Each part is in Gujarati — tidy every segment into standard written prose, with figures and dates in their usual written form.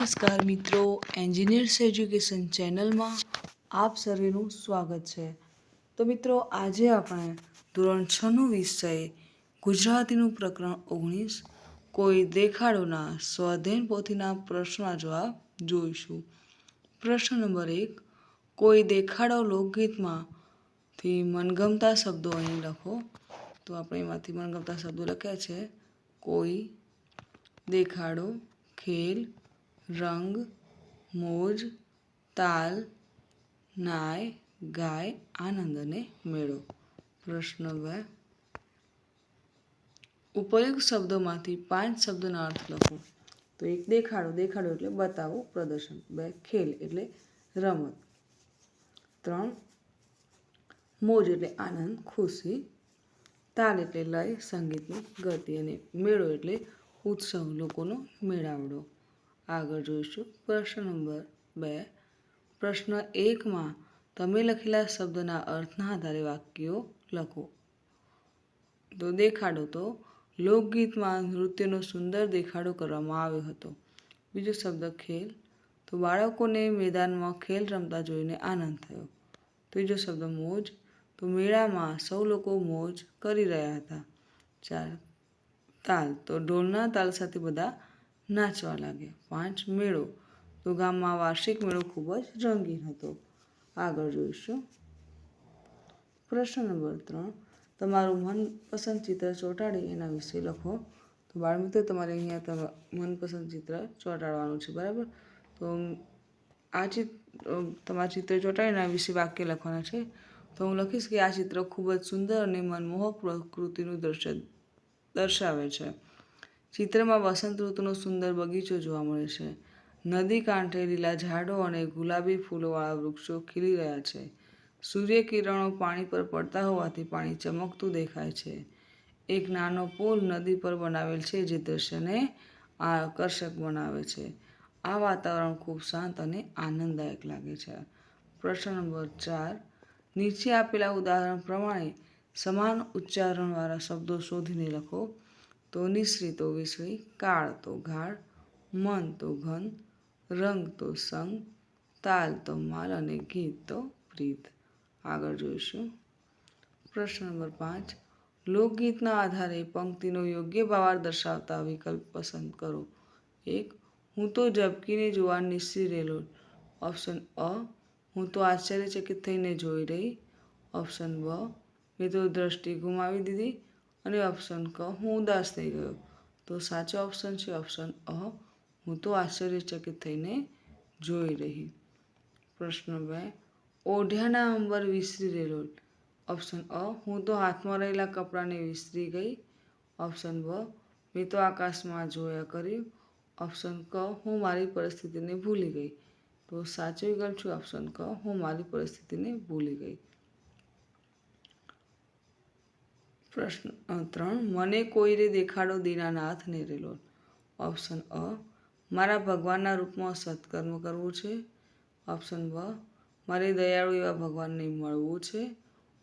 નમસ્કાર મિત્રો, એન્જિનિયર્સ એજ્યુકેશન ચેનલમાં આપ સર્વેનું સ્વાગત છે. તો મિત્રો, આજે આપણે ધોરણ 6નો વિષય ગુજરાતીનું પ્રકરણ 19 કોઈ દેખાડોના સ્વાધ્યાય પોથીના પ્રશ્નના જવાબ જોઈશું. પ્રશ્ન નંબર 1, કોઈ દેખાડો લોકગીતમાંથી મનગમતા શબ્દો અહીં લખો. તો આપણે એમાંથી મનગમતા શબ્દો લખ્યા છે: કોઈ, દેખાડો, ખેલ, રંગ, મોજ, તાલ, નાય, ગાય, આનંદ અને મેળો. પ્રશ્ન 2, ઉપયુક્ત શબ્દોમાંથી 5 શબ્દોના અર્થ લખો. તો 1, દેખાડો. દેખાડો એટલે બતાવો, પ્રદર્શન. 2, ખેલ એટલે રમત. 3, મોજ એટલે આનંદ, ખુશી. તાલ એટલે લય, સંગીતની ગતિ. અને મેળો એટલે ઉત્સવ, લોકોનો મેળાવડો. આગળ જોઈશું. પ્રશ્ન નંબર 2, પ્રશ્ન 1માં તમે લખેલા શબ્દના અર્થના આધારે વાક્યો લખો. તો દેખાડો, તો લોકગીતમાં નૃત્યનો સુંદર દેખાડો કરવામાં આવ્યો હતો. બીજો શબ્દ ખેલ, તો બાળકોને મેદાનમાં ખેલ રમતા જોઈને આનંદ થયો. ત્રીજો શબ્દ મોજ, તો મેળામાં સૌ લોકો મોજ કરી રહ્યા હતા. 4, તાલ, તો ઢોલના તાલ સાથે બધા નાચવા લાગ્યા. 5, મેળો, તો ગામમાં વાર્ષિક મેળો ખૂબ જ રંગીન હતો. આગળ જોઈશું. પ્રશ્ન નંબર 3, તમારું મનપસંદ ચિત્ર ચોંટાડી એના વિશે લખો. તો બાળમિત્રો, તમારે અહીંયા મનપસંદ ચિત્ર ચોંટાડવાનું છે, બરાબર? તો આ તમારા ચિત્ર ચોંટાડી એના વિશે વાક્ય લખવાના છે. તો હું લખીશ કે આ ચિત્ર ખૂબ જ સુંદર અને મનમોહક પ્રકૃતિનું દ્રશ્ય દર્શાવે છે. ચિત્રમાં વસંત ઋતુનો સુંદર બગીચો જોવા મળે છે. નદી કાંઠે લીલા ઝાડો અને ગુલાબી ફૂલોવાળા વૃક્ષો ખીલી રહ્યા છે. સૂર્યકિરણો પાણી પર પડતા હોવાથી પાણી ચમકતું દેખાય છે. એક નાનો પુલ નદી પર બનાવેલ છે, જે દ્રશ્યને આકર્ષક બનાવે છે. આ વાતાવરણ ખૂબ શાંત અને આનંદદાયક લાગે છે. પ્રશ્ન નંબર 4, નીચે આપેલા ઉદાહરણ પ્રમાણે સમાન ઉચ્ચારણવાળા શબ્દો શોધીને લખો. તો નિશ્રી, તો વિસળી. કાળ, તો ગાઢ. મન, તો ઘન. રંગ, તો સંગ. તાલ, તો માલ. અને ગીત, તો પ્રીત. આગળ જોઈશું. પ્રશ્ન નંબર 5, લોકગીતના આધારે પંક્તિનો યોગ્ય ભાવાર્થ દર્શાવતા વિકલ્પ પસંદ કરો. 1, હું તો ઝબકીને જોવા નિશ્ચી રહેલો. ઓપ્શન અ, હું તો આશ્ચર્યચકિત થઈને જોઈ રહી. ઓપ્શન બ, મેં તો દ્રષ્ટિ ગુમાવી દીધી. અને ઓપ્શન ક, હું ઉદાસ થઈ ગયો. તો સાચો ઓપ્શન છે ઓપ્શન અ, હું તો આશ્ચર્યચકિત થઈને જોઈ રહી. પ્રશ્ન 2, ઓઢિયાના અંબર વિસરી રહેલો. ઓપ્શન અ, હું તો હાથમાં રહેલા કપડાને વિસરી ગઈ. ઓપ્શન બ, મેં તો આકાશમાં જોયા કર્યું. ઓપ્શન ક, હું મારી પરિસ્થિતિને ભૂલી ગઈ. તો સાચો વિકલ્પ છે ઓપ્શન ક, હું મારી પરિસ્થિતિને ભૂલી ગઈ. પ્રશ્ન 3, મને કોઈએ દેખાડો દીનાનાથ ને રેલો. ઓપ્શન અ, મારા ભગવાનના રૂપમાં સત્કર્મ કરવું છે. ઓપ્શન બ, મારે દયાળુ એવા ભગવાનને મળવું છે.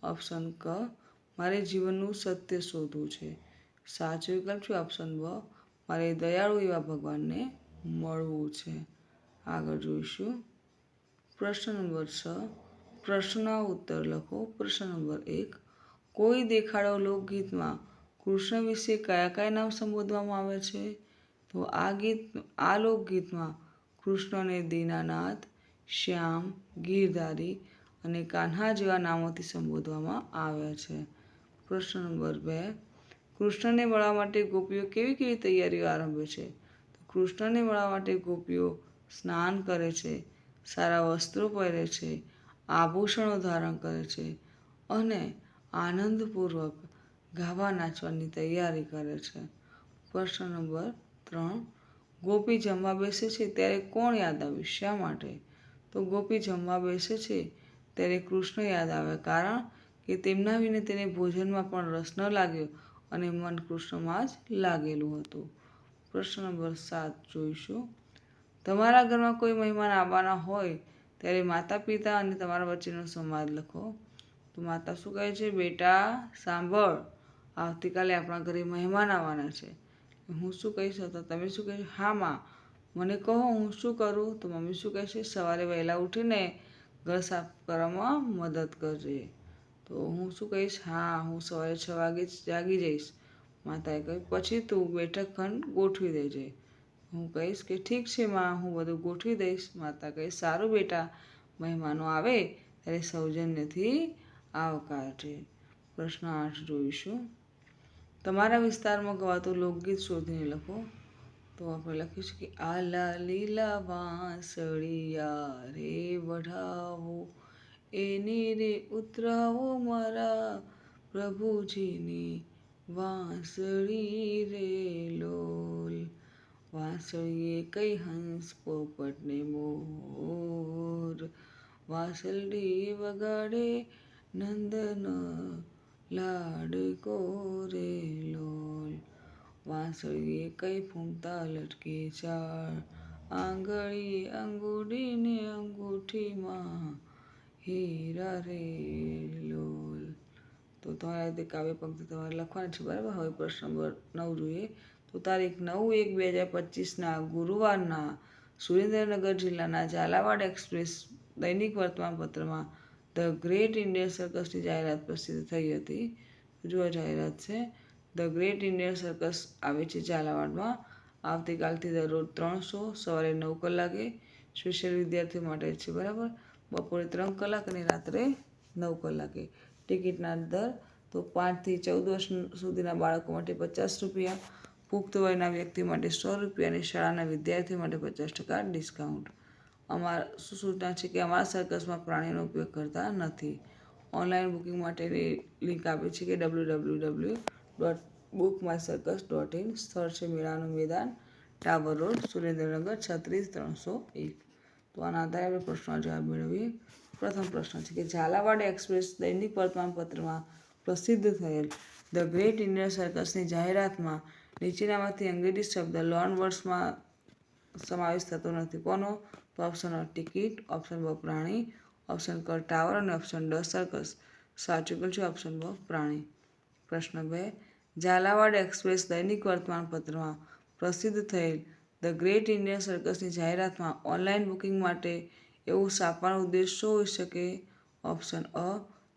ઓપ્શન ક, મારે જીવનનું સત્ય શોધવું છે. સાચો વિકલ્પ છે ઓપ્શન બ, મારે દયાળુ એવા ભગવાનને મળવું છે. આગળ જોઈશું. પ્રશ્ન નંબર 6, પ્રશ્નના ઉત્તર લખો. પ્રશ્ન નંબર 1, કોઈ દેખાડો લોકગીતમાં કૃષ્ણ વિશે કયા કયા નામ સંબોધવામાં આવે છે? તો આ લોકગીતમાં કૃષ્ણને દીનાનાથ, શ્યામ, ગીરધારી અને કાન્હા જેવા નામોથી સંબોધવામાં આવ્યા છે. પ્રશ્ન નંબર 2, કૃષ્ણને મળવા માટે ગોપીઓ કેવી કેવી તૈયારીઓ આરંભે છે? તો કૃષ્ણને મળવા માટે ગોપીઓ સ્નાન કરે છે, સારા વસ્ત્રો પહેરે છે, આભૂષણો ધારણ કરે છે અને આનંદપૂર્વક ગાવા નાચવાની તૈયારી કરે છે. પ્રશ્ન નંબર 3, ગોપી જમવા બેસે છે ત્યારે કોણ યાદ આવ્યું? શા માટે? તો ગોપી જમવા બેસે છે ત્યારે કૃષ્ણ યાદ આવે, કારણ કે તેમના વિને તેને ભોજનમાં પણ રસ ન લાગ્યો અને મન કૃષ્ણમાં જ લાગેલું હતું. પ્રશ્ન નંબર 7 જોઈશું. તમારા ઘરમાં કોઈ મહેમાન આવવાના હોય ત્યારે માતા પિતા અને તમારા વચ્ચેનો સંવાદ લખો. તો માતા શું કહે છે? બેટા સાંભળ, આવતીકાલે આપણા ઘરે મહેમાન આવવાના છે. હું શું કહીશ તો તમે શું કહેશો? હા માં, મને કહો હું શું કરું? તો મમ્મી શું કહેશે? સવારે વહેલા ઉઠીને ઘર સાફ કરવામાં મદદ કરજે. તો હું શું કહીશ? હા, હું સવારે 6 વાગે જ જાગી જઈશ. માતાએ કહ્યું પછી તું બેઠક ખંડ ગોઠવી દેજે. હું કહીશ કે ઠીક છે માં, હું બધું ગોઠવી દઈશ. માતા કહે સારું બેટા, મહેમાનો આવે ત્યારે સૌજન્યથી આવકારજે. પ્રશ્ન 8 જોઈશું. તમારા વિસ્તારમાં ગવાતું લોકગીત શોધીને લખો. તો આપણે લખીશું કે આલા લીલા વાંસળિયા રે વઢાવો, એની રે ઉતરાવો મારા પ્રભુજીની વાંસળી રે લોલ. વાંસળીએ કઈ હંસ પોપટ ને મોર, વાંસળી વગાડે નંદન લાડકો રે લોલ. વાંસળીએ કઈ ફૂમતા લટકે ચાળ, આંગળીએ અંગૂઠી ને અંગૂઠીમાં હીરા રે લોલ. તો તમારે રીતે કાવ્ય પંક્તિ તમારે લખવાની છે, બરાબર. હવે પ્રશ્ન નંબર 9 જોઈએ. તો તારીખ 9/1/2025ના ગુરુવારના સુરેન્દ્રનગર જિલ્લાના ઝાલાવાડ એક્સપ્રેસ દૈનિક વર્તમાનપત્રમાં ધ ગ્રેટ ઇન્ડિયન સર્કસની જાહેરાત પ્રસિદ્ધ થઈ હતી. જો આ જાહેરાત છે. ધ ગ્રેટ ઇન્ડિયન સર્કસ આવે છે ઝાલાવાડમાં. આવતીકાલથી દરરોજ 300, સવારે 9 કલાકે. સ્પેશિયલ વિદ્યાર્થીઓ માટે છે, બરાબર. બપોરે 3 કલાક અને રાત્રે 9 કલાકે. ટિકિટના દર તો 5 થી 14 વર્ષ સુધીના બાળકો માટે ₹50, પુખ્ત વયના વ્યક્તિ માટે ₹100 અને શાળાના વિદ્યાર્થીઓ માટે 50% ડિસ્કાઉન્ટ. શું સૂચના છે કે અમારા સર્કસમાં પ્રાણીનો ઉપયોગ કરતા નથી. ઓનલાઈન બુકિંગ માટેની લિંક આપી છે કે www.bookmycircus.in. સ્થળ છે મેળાનું મેદાન, ટાવર રોડ, સુરેન્દ્રનગર 36301. તો આના આધારે આપણે પ્રશ્નનો જવાબ મેળવીએ. પ્રથમ પ્રશ્ન છે કે ઝાલાવાડ એક્સપ્રેસ દૈનિક વર્તમાનપત્રમાં પ્રસિદ્ધ થયેલ ધ ગ્રેટ ઇન્ડિયન સર્કસની જાહેરાતમાં નીચેનામાંથી અંગ્રેજી શબ્દ લોન વર્ડ્સમાં સમાવેશ થતો નથી. કોનો? તો ઓપ્શન અ ટિકિટ, ઓપ્શન બ પ્રાણી, ઓપ્શન ક ટાવર અને ઓપ્શન ડ સર્કસ. સાચું છે ઓપ્શન બ પ્રાણી. પ્રશ્ન 2. ઝાલાવાડ એક્સપ્રેસ દૈનિક વર્તમાનપત્રમાં પ્રસિદ્ધ થયેલ ધ ગ્રેટ ઇન્ડિયન સર્કસની જાહેરાતમાં ઓનલાઈન બુકિંગ માટે એવું છાપવાનો ઉદ્દેશ શું હોઈ શકે? Option A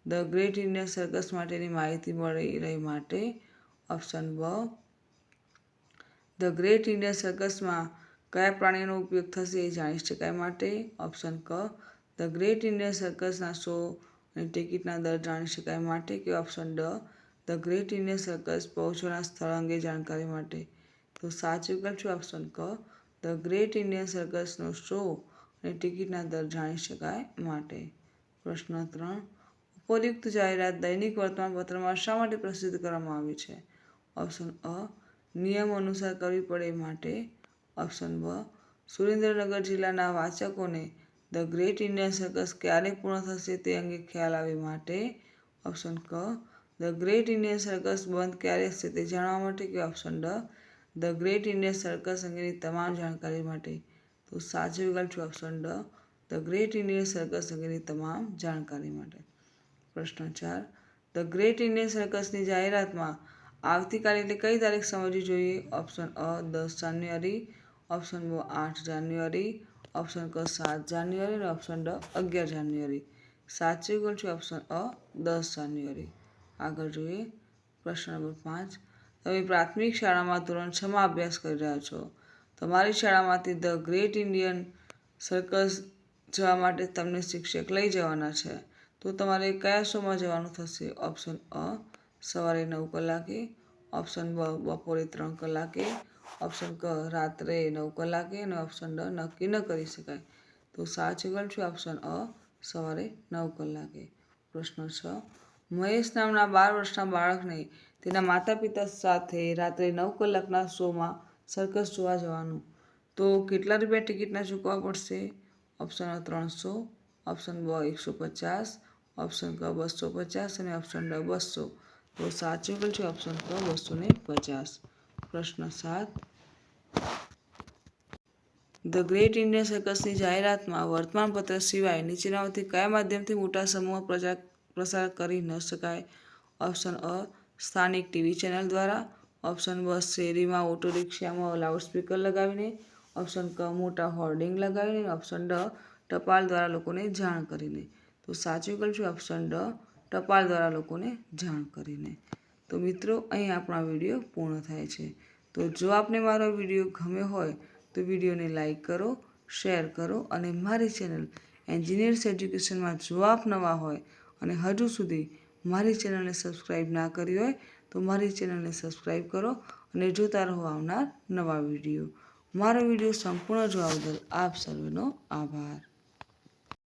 the great Indian circus માટેની માહિતી મળી રહે માટે, ઓપ્શન બ ધ ગ્રેટ ઇન્ડિયન સર્કસમાં કયા પ્રાણીઓનો ઉપયોગ થશે એ જાણી શકાય માટે, ઓપ્શન ક ધ ગ્રેટ ઇન્ડિયન સર્કસના શો અને ટિકિટના દર જાણી શકાય માટે, કે ઓપ્શન ડ ધ ગ્રેટ ઇન્ડિયન સર્કસ પહોંચવાના સ્થળ અંગે જાણકારી માટે. તો સાચું વિકલ્પ છે ઓપ્શન ક ધ ગ્રેટ ઇન્ડિયન સર્કસનો શો અને ટિકિટના દર જાણી શકાય માટે. પ્રશ્ન 3. ઉપરોક્ત જાહેરાત દૈનિક વર્તમાનપત્રમાં શા માટે પ્રસિદ્ધ કરવામાં આવી છે? ઓપ્શન અ નિયમ અનુસાર કરવી પડે માટે, ઓપ્શન બ સુરેન્દ્રનગર જિલ્લાના વાચકોને ધ ગ્રેટ ઇન્ડિયન સર્કસ ક્યારે પૂર્ણ થશે તે અંગે ખ્યાલ આવે માટે, ઓપ્શન ક ધ ગ્રેટ ઇન્ડિયન સર્કસ બંધ ક્યારે થશે તે જાણવા માટે, કે ઓપ્શન ડ ધ ગ્રેટ ઇન્ડિયન સર્કસ અંગેની તમામ જાણકારી માટે. તો સાચો વિકલ્પ છે ઓપ્શન ડ ધ ગ્રેટ ઇન્ડિયન સર્કસ અંગેની તમામ જાણકારી માટે. પ્રશ્ન 4. ધ ગ્રેટ ઇન્ડિયન સર્કસની જાહેરાતમાં આવતીકાલ એટલે કઈ તારીખ સમજવી જોઈએ? ઓપ્શન અ 10 જાન્યુઆરી, ઓપ્શન બ 8 જાન્યુઆરી, ઓપ્શન ક 7 જાન્યુઆરી અને ઓપ્શન ડ 11 જાન્યુઆરી. સાચો વિકલ્પ છે ઓપ્શન અ 10 જાન્યુઆરી. આગળ જોઈએ. પ્રશ્ન નંબર 5. તમે પ્રાથમિક શાળામાં ધોરણ 6માં અભ્યાસ કરી રહ્યા છો. તમારી શાળામાંથી ધ ગ્રેટ ઇન્ડિયન સર્કસ જવા માટે તમને શિક્ષક લઈ જવાના છે. તો તમારે કયા શોમાં જવાનું થશે? ઓપ્શન અ સવારે 9 કલાકે, ઓપ્શન બ બપોરે 3 કલાકે, ઓપ્શન ક રાત્રે 9 કલાકે અને ઓપ્શન ડ નક્કી ન કરી શકાય. તો સાચો વિકલ્પ છે ઓપ્શન અ સવારે 9 કલાકે. પ્રશ્ન 6. મહેશ નામના 12 વર્ષના બાળકને તેના માતા પિતા સાથે રાત્રે 9 કલાકના શોમાં સર્કસ જોવા જવાનું. તો કેટલા રૂપિયા ટિકિટના ચૂકવવા પડશે? ઓપ્શન અ 300, ઓપ્શન બ 150, ઓપ્શન ક 250 અને ઓપ્શન ડ 200. તો સાચું વિકલ્પ છે ઓપ્શન ક 250. પ્રશ્ન 7. ધ ગ્રેટ ઇન્ડિયન સર્કસની જાહેરાતમાં વર્તમાનપત્ર સિવાય નીચેનામાંથી કયા માધ્યમથી મોટા સમૂહ પ્રસાર કરી ન શકાય? ઓપ્શન અ સ્થાનિક ટીવી ચેનલ દ્વારા, ઓપ્શન બ શેરીમાં ઓટો રિક્ષામાં લાઉડસ્પીકર લગાવીને, ઓપ્શન ક મોટા હોર્ડિંગ લગાવીને, ઓપ્શન ડ ટપાલ દ્વારા લોકોને જાણ કરીને. તો સાચું વિકલ્પ છે ઓપ્શન ડ ટપાલ દ્વારા લોકોને જાણ કરીને. તો મિત્રો અહીં આપણો આ વિડીયો પૂર્ણ થાય છે. તો જો આપને મારો વિડીયો ગમ્યો હોય તો વિડીયોને લાઈક કરો, શેર કરો અને મારી ચેનલ એન્જિનિયર્સ એજ્યુકેશનમાં જો આપ નવા હોય અને હજુ સુધી મારી ચેનલને સબસ્ક્રાઈબ ના કરી હોય તો મારી ચેનલને સબસ્ક્રાઈબ કરો અને જોતા રહો આવનાર નવા વિડીયો. મારો વિડીયો સંપૂર્ણ જોવા બદલ આપ સર્વેનો આભાર.